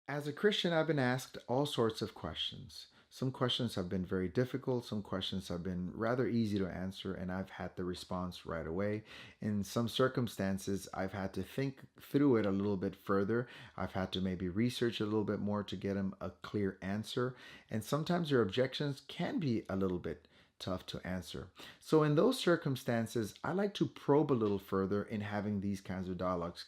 As a Christian, I've been asked all sorts of questions. Some questions have been very difficult, some questions have been rather easy to answer, and I've had the response right away. In some circumstances, I've had to think through it a little bit further. I've had to maybe research a little bit more to get them a clear answer. And sometimes your objections can be a little bit tough to answer. So in those circumstances, I like to probe a little further in having these kinds of dialogues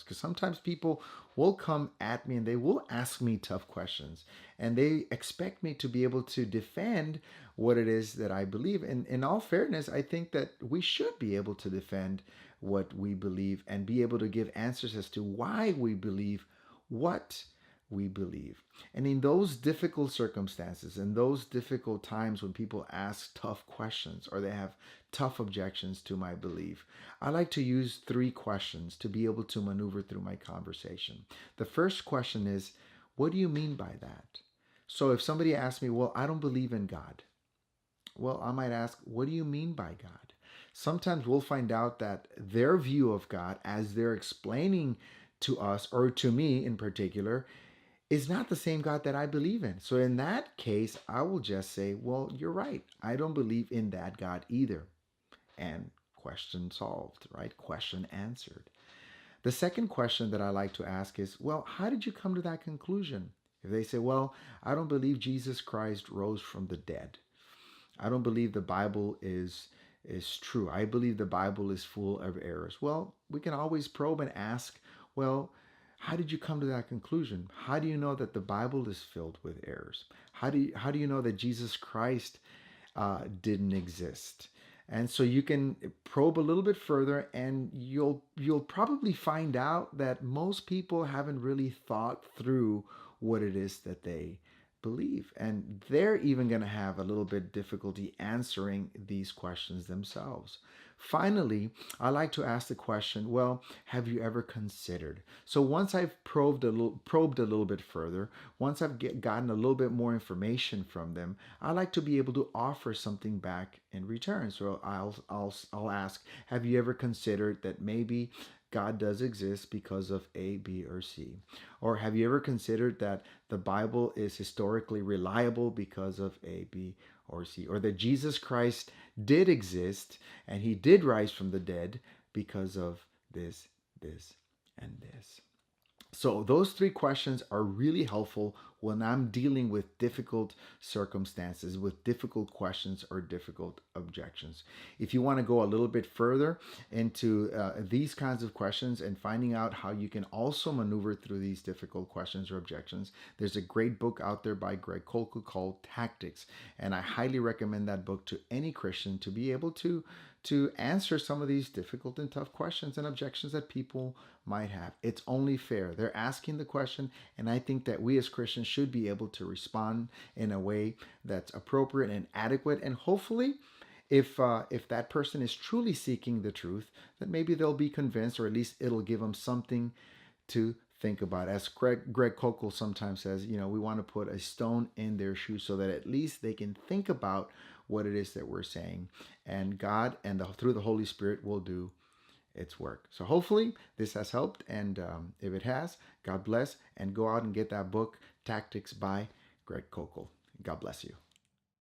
because sometimes people will come at me and they will ask me tough questions and they expect me to be able to defend what it is that I believe. And in all fairness, I think that we should be able to defend what we believe and be able to give answers as to why we believe what we believe. And in those difficult circumstances, in those difficult times when people ask tough questions or they have tough objections to my belief, I like to use three questions to be able to maneuver through my conversation. The first question is, what do you mean by that? So if somebody asks me, well, I don't believe in God. Well, I might ask, what do you mean by God? Sometimes we'll find out that their view of God, as they're explaining to us or to me in particular, is not the same God that I believe in. So in that case, I will just say, well, you're right. I don't believe in that God either. And question solved, right? Question answered. The second question that I like to ask is, well, how did you come to that conclusion? If they say, well, I don't believe Jesus Christ rose from the dead. I don't believe the Bible is true. I believe the Bible is full of errors. Well, we can always probe and ask, well, how did you come to that conclusion? How do you know that the Bible is filled with errors? How do you know that Jesus Christ didn't exist? And so you can probe a little bit further, and you'll probably find out that most people haven't really thought through what it is that they believe, and they're even going to have a little bit difficulty answering these questions themselves. Finally, I like to ask the question, well, have you ever considered? So once I've probed a little bit further, once gotten a little bit more information from them, I like to be able to offer something back in return. So I'll ask, have you ever considered that maybe God does exist because of A, B, or C? Or have you ever considered that the Bible is historically reliable because of A, B, or C? Or that Jesus Christ did exist and he did rise from the dead because of this, this, and this? So those three questions are really helpful when I'm dealing with difficult circumstances, with difficult questions or difficult objections. If you want to go a little bit further into these kinds of questions and finding out how you can also maneuver through these difficult questions or objections, there's a great book out there by Greg Koukl called Tactics, and I highly recommend that book to any Christian to be able to answer some of these difficult and tough questions and objections that people might have. It's only fair. They're asking the question, and I think that we as Christians should be able to respond in a way that's appropriate and adequate. And hopefully, if that person is truly seeking the truth, that maybe they'll be convinced, or at least it'll give them something to think about. As Greg Koukl sometimes says, we want to put a stone in their shoe so that at least they can think about what it is that we're saying, and God and through the Holy Spirit will do its work. So hopefully this has helped, and if it has, God bless, and go out and get that book, Tactics by Greg Koukl. God bless you.